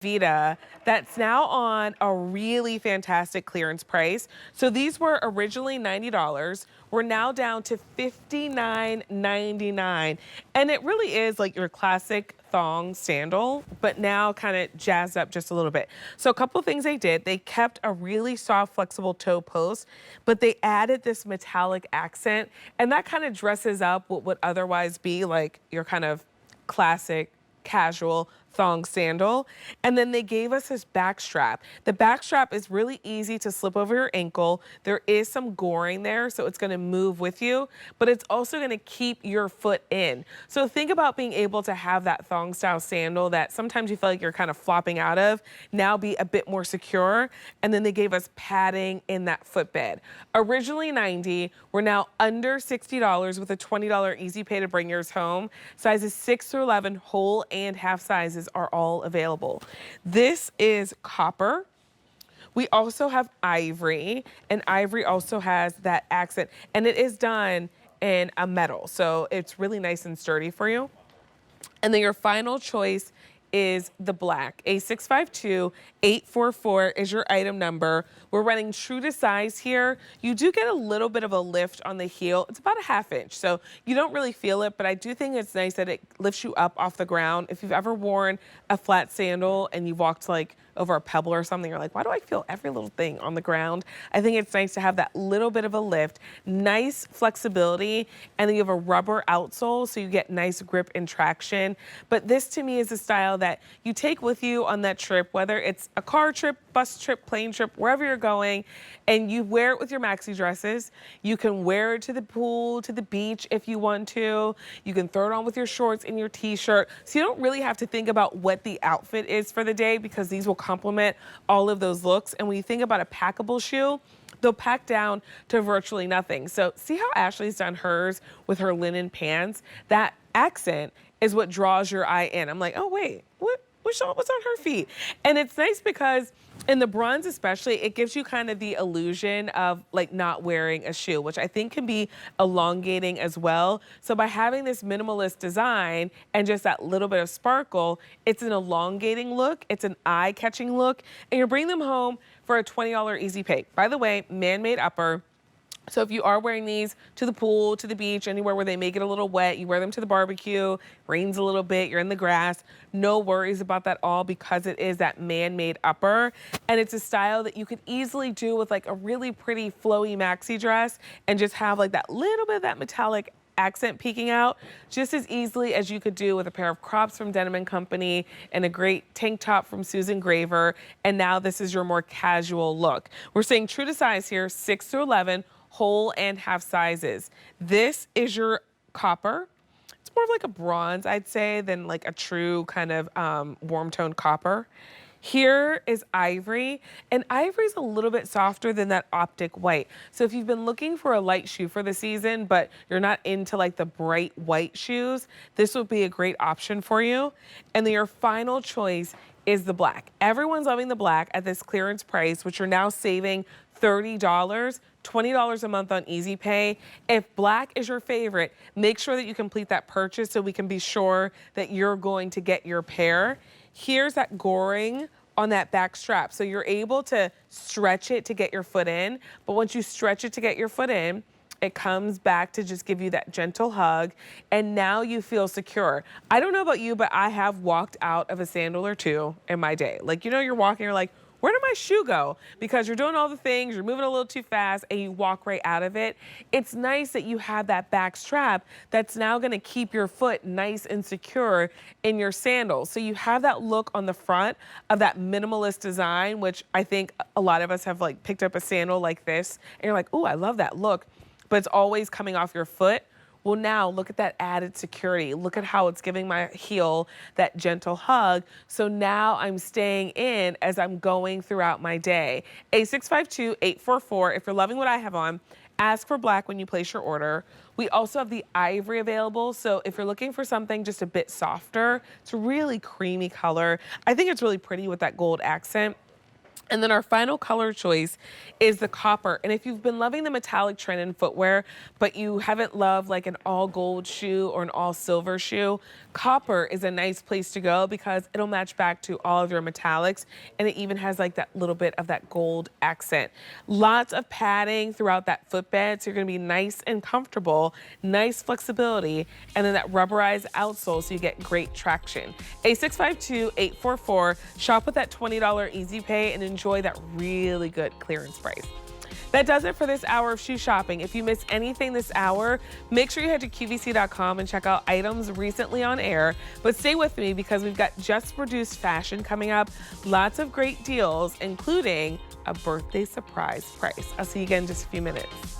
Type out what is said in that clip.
Vita that's now on a really fantastic clearance price. So these were originally $90. We're now down to $59.99. And it really is like your classic thong sandal, but now kind of jazzed up just a little bit. So a couple things they did, they kept a really soft, flexible toe post, but they added this metallic accent, and that kind of dresses up what would otherwise be like your kind of classic casual thong sandal. And then they gave us this back strap. The back strap is really easy to slip over your ankle. There is some goring there, so it's going to move with you, but it's also going to keep your foot in. So think about being able to have that thong style sandal that sometimes you feel like you're kind of flopping out of, now be a bit more secure. And then they gave us padding in that footbed. Originally $90, we're now under $60 with a $20 easy pay to bring yours home. Sizes 6 through 11, whole and half sizes are all available. This is copper. We also have ivory, and ivory also has that accent, and it is done in a metal, so it's really nice and sturdy for you. And then your final choice is the black. A652-844 is your item number. We're running true to size here. You do get a little bit of a lift on the heel. It's about a ½ inch, so you don't really feel it, but I do think it's nice that it lifts you up off the ground. If you've ever worn a flat sandal and you walked like over a pebble or something, you're like, why do I feel every little thing on the ground? I think it's nice to have that little bit of a lift, nice flexibility, and then you have a rubber outsole, so you get nice grip and traction. But this to me is a style that you take with you on that trip, whether it's a car trip, bus trip, plane trip, wherever you're going, and you wear it with your maxi dresses. You can wear it to the pool, to the beach if you want to. You can throw it on with your shorts and your t-shirt. So you don't really have to think about what the outfit is for the day, because these will complement all of those looks. And when you think about a packable shoe, they'll pack down to virtually nothing. So see how Ashley's done hers with her linen pants? That accent is what draws your eye in. I'm like, oh wait, what's on her feet? And it's nice because in the bronze especially, it gives you kind of the illusion of like not wearing a shoe, which I think can be elongating as well. So by having this minimalist design and just that little bit of sparkle, it's an elongating look, it's an eye-catching look, and you're bringing them home for a $20 easy pay. By the way, man-made upper. So if you are wearing these to the pool, to the beach, anywhere where they may get a little wet, you wear them to the barbecue, rains a little bit, you're in the grass, no worries about that all, because it is that man-made upper. And it's a style that you could easily do with like a really pretty flowy maxi dress and just have like that little bit of that metallic accent peeking out just as easily as you could do with a pair of crops from Denim & Company and a great tank top from Susan Graver. And now this is your more casual look. We're saying true to size here, 6 through 11, whole and half sizes. This is your copper. It's more of like a bronze, I'd say, than like a true kind of warm tone copper. Here is ivory, and ivory is a little bit softer than that optic white. So if you've been looking for a light shoe for the season, but you're not into like the bright white shoes, this would be a great option for you. And then your final choice is the black. Everyone's loving the black at this clearance price, which you're now saving $30, $20 a month on Easy Pay. If black is your favorite, make sure that you complete that purchase so we can be sure that you're going to get your pair. Here's that goring on that back strap. So you're able to stretch it to get your foot in, but once you stretch it to get your foot in, it comes back to just give you that gentle hug, and now you feel secure. I don't know about you, but I have walked out of a sandal or two in my day. Like, you know, you're walking, you're like, where did my shoe go? Because you're doing all the things, you're moving a little too fast, and you walk right out of it. It's nice that you have that back strap that's now gonna keep your foot nice and secure in your sandals. So you have that look on the front of that minimalist design, which I think a lot of us have like picked up a sandal like this, and you're like, ooh, I love that look, but it's always coming off your foot. Well, now look at that added security. Look at how it's giving my heel that gentle hug. So now I'm staying in as I'm going throughout my day. A652-844, if you're loving what I have on, ask for black when you place your order. We also have the ivory available, so if you're looking for something just a bit softer, it's a really creamy color. I think it's really pretty with that gold accent. And then our final color choice is the copper. And if you've been loving the metallic trend in footwear, but you haven't loved like an all gold shoe or an all silver shoe, copper is a nice place to go because it'll match back to all of your metallics. And it even has like that little bit of that gold accent. Lots of padding throughout that footbed. So you're gonna be nice and comfortable, nice flexibility, and then that rubberized outsole so you get great traction. A652-844, shop with that $20 easy pay and enjoy that really good clearance price. That does it for this hour of shoe shopping. If you missed anything this hour, make sure you head to QVC.com and check out items recently on air. But stay with me because we've got just reduced fashion coming up. Lots of great deals, including a birthday surprise price. I'll see you again in just a few minutes.